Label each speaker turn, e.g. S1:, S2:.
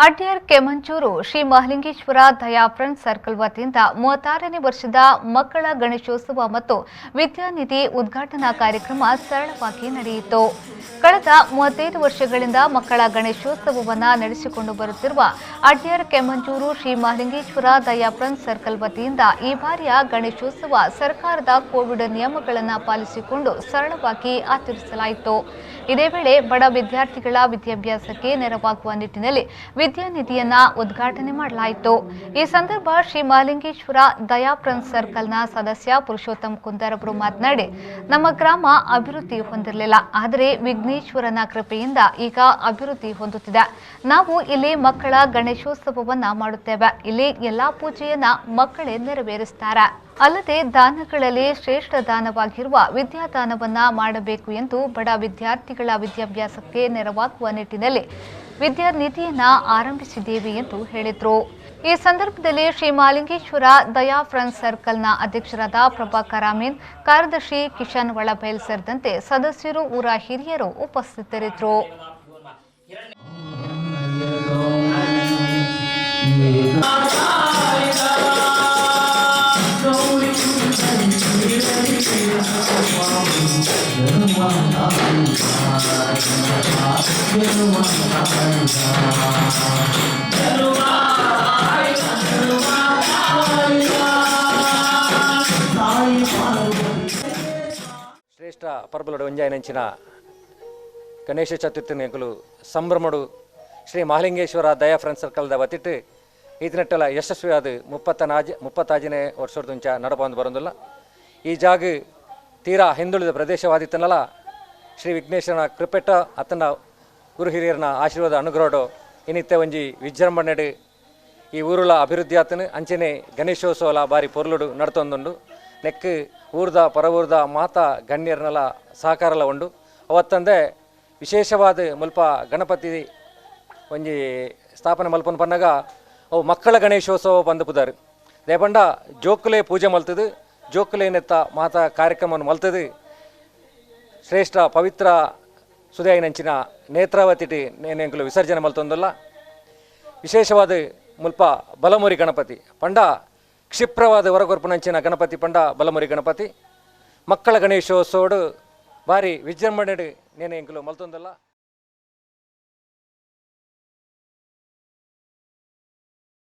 S1: ಅಡ್ಯಾರ್ ಕೆಮಂಚೂರು ಶ್ರೀ ಮಹಲಿಂಗೇಶ್ವರ ದಯಾ friends circle ವತಿಯಿಂದ 36ನೇ ವರ್ಷದ ಮಕ್ಕಳ ಗಣೇಶೋತ್ಸವ ಮತ್ತು ವಿದ್ಯಾನಿಧಿ ಉದ್ಘಾಟನಾ ಕಾರ್ಯಕ್ರಮ ಸರಳವಾಗಿ ನಡೆಯಿತು. ಕಳೆದ 35 ವರ್ಷಗಳಿಂದ ಮಕ್ಕಳ ಗಣೇಶೋತ್ಸವವನ್ನು ನಡೆಸಿಕೊಂಡು ಬರುತ್ತಿರುವ ಅಡ್ಯಾರ್ ಕೆಮಂಚೂರು ಶ್ರೀ ಮಹಲಿಂಗೇಶ್ವರ ದಯಾ ಫ್ರೆಂಡ್ಸ್ ಸರ್ಕಲ್ ವತಿಯಿಂದ ಈ ಬಾರಿಯ ಗಣೇಶೋತ್ಸವ ಸರ್ಕಾರದ ಕೋವಿಡ್ ನಿಯಮಗಳನ್ನು ಪಾಲಿಸಿಕೊಂಡು ಸರಳವಾಗಿ ಆಚರಿಸಲಾಯಿತು. ಇದೇ ವೇಳೆ ಬಡ ವಿದ್ಯಾರ್ಥಿಗಳ ವಿದ್ಯಾಭ್ಯಾಸಕ್ಕೆ ನೆರವಾಗುವ ನಿಟ್ಟಿನಲ್ಲಿ ವಿದ್ಯಾನಿಧಿಯನ್ನ ಉದ್ಘಾಟನೆ ಮಾಡಲಾಯಿತು. ಈ ಸಂದರ್ಭ ಶ್ರೀ ಮಹಲಿಂಗೇಶ್ವರ ದಯಾ ಫ್ರೆಂಡ್ಸ್ ಸರ್ಕಲ್ನ ಸದಸ್ಯ ಪುರುಷೋತ್ತಮ್ ಕುಂದರ್ ಅವರು ಮಾತನಾಡಿ, ನಮ್ಮ ಗ್ರಾಮ ಅಭಿವೃದ್ಧಿ ಹೊಂದಿರಲಿಲ್ಲ, ಆದರೆ ವಿಘ್ನೇಶ್ವರನ ಕೃಪೆಯಿಂದ ಈಗ ಅಭಿವೃದ್ಧಿ ಹೊಂದುತ್ತಿದೆ. ನಾವು ಇಲ್ಲಿ ಮಕ್ಕಳ ಗಣೇಶೋತ್ಸವವನ್ನ ಮಾಡುತ್ತೇವೆ. ಇಲ್ಲಿ ಎಲ್ಲಾ ಪೂಜೆಯನ್ನ ಮಕ್ಕಳೇ ನೆರವೇರಿಸುತ್ತಾರೆ. ಅಲ್ಲದೆ ದಾನಗಳಲ್ಲಿ ಶ್ರೇಷ್ಠ ದಾನವಾಗಿರುವ ವಿದ್ಯಾದಾನವನ್ನ ಮಾಡಬೇಕು ಎಂದು ಬಡ ವಿದ್ಯಾರ್ಥಿಗಳ ವಿದ್ಯಾಭ್ಯಾಸಕ್ಕೆ ನೆರವಾಗುವ ನಿಟ್ಟಿನಲ್ಲಿ ವಿದ್ಯಾನಿಧಿಯನ್ನ ಆರಂಭಿಸಿದ್ದೇವೆ ಎಂದು ಹೇಳಿದರು. ಈ ಸಂದರ್ಭದಲ್ಲಿ ಶ್ರೀ ಮಹಲಿಂಗೇಶ್ವರ ದಯಾ ಫ್ರೆಂಡ್ಸ್ ಸರ್ಕಲ್ನ ಅಧ್ಯಕ್ಷರಾದ ಪ್ರಭಾಕರ್ ಅಮೀನ್, ಕಾರ್ಯದರ್ಶಿ ಕಿಶನ್ ವಳಬೈಲ್ ಸೇರಿದಂತೆ ಸದಸ್ಯರು, ಊರ ಹಿರಿಯರು ಉಪಸ್ಥಿತರಿದ್ದರು.
S2: ಶ್ರೇಷ್ಠ ಪರ್ಬಲುಡು ಒಂಜಾಯಿನಂಚಿನ ಗಣೇಶ ಚತುರ್ಥಿಗಳು ಸಂಭ್ರಮಡು ಶ್ರೀ ಮಹಲಿಂಗೇಶ್ವರ ದಯಾ ಫ್ರೆಂಡ್ಸ್ ಸರ್ಕಲ್ದ ವತಿಟ್ಟು ಈತನೆಟ್ಟಲ ಯಶಸ್ವಿಯಾದ 35ನೇ ವರ್ಷದಂಚ ನಡಪಂದು ಬರೋದಿಲ್ಲ. ಈ ಜಾಗ ತೀರಾ ಹಿಂದುಳಿದ ಪ್ರದೇಶವಾದಿತ್ತನಲ್ಲ, ಶ್ರೀ ವಿಘ್ನೇಶ್ವರನ ಕೃಪೆಟ್ಟ ಅತನ ಗುರು ಹಿರಿಯರನ ಆಶೀರ್ವಾದ ಅನುಗ್ರಹಡು ಇನ್ನಿತ್ತೆ ಒಂಜಿ ವಿಜೃಂಭಣೆಡು ಈ ಊರುಲ ಅಭಿವೃದ್ಧಿ ಆತನು ಅಂಚನೆ ಗಣೇಶೋತ್ಸವಲ ಬಾರಿ ಪೊರ್ಲುಡು ನಡ್ತೊಂದುಂಡು. ನೆಕ್ ಊರ್ದ ಪರವೂರ್ದ ಮಾತಾ ಗಣ್ಯರನ್ನೆಲ್ಲ ಸಹಕಾರಲ ಉಂಡು. ಅವತ್ತಂದೆ ವಿಶೇಷವಾದ ಮುಲ್ಪ ಗಣಪತಿ ಒಂಜಿ ಸ್ಥಾಪನೆ ಮಲ್ಪನ ಪನ್ನಾಗ ಅವು ಮಕ್ಕಳ ಗಣೇಶೋತ್ಸವ ಬಂದು ಪುದಾರು ದೇಪಂಡ ಜೋಕುಲೆ ಪೂಜೆ ಮಲ್ತದು, ಜೋಕುಲೇನೆತ್ತ ಮಾತಾ ಕಾರ್ಯಕ್ರಮವನ್ನು ಮಲ್ತದು. ಶ್ರೇಷ್ಠ ಪವಿತ್ರ ಸುದಯಾಯಿನಂಚಿನ ನೇತ್ರಾವತಿ ನೇನೆಂಕುಲು ವಿಸರ್ಜನೆ ಮಲ್ತೊಂದಲ್ಲ. ವಿಶೇಷವಾದ ಮುಲ್ಪ ಬಲಮುರಿ ಗಣಪತಿ ಪಂಡ ಕ್ಷಿಪ್ರವಾದ ಹೊರಗೊರ್ಪುನಂಚಿನ ಗಣಪತಿ ಪಂಡ ಬಲಮುರಿ ಗಣಪತಿ ಮಕ್ಕಳ ಗಣೇಶೋತ್ಸವಡು ಬಾರಿ ವಿಜೃಂಭಣೆಡು ನೇನೆಂಕುಲು ಮಲ್ತೊಂದಲ್ಲ.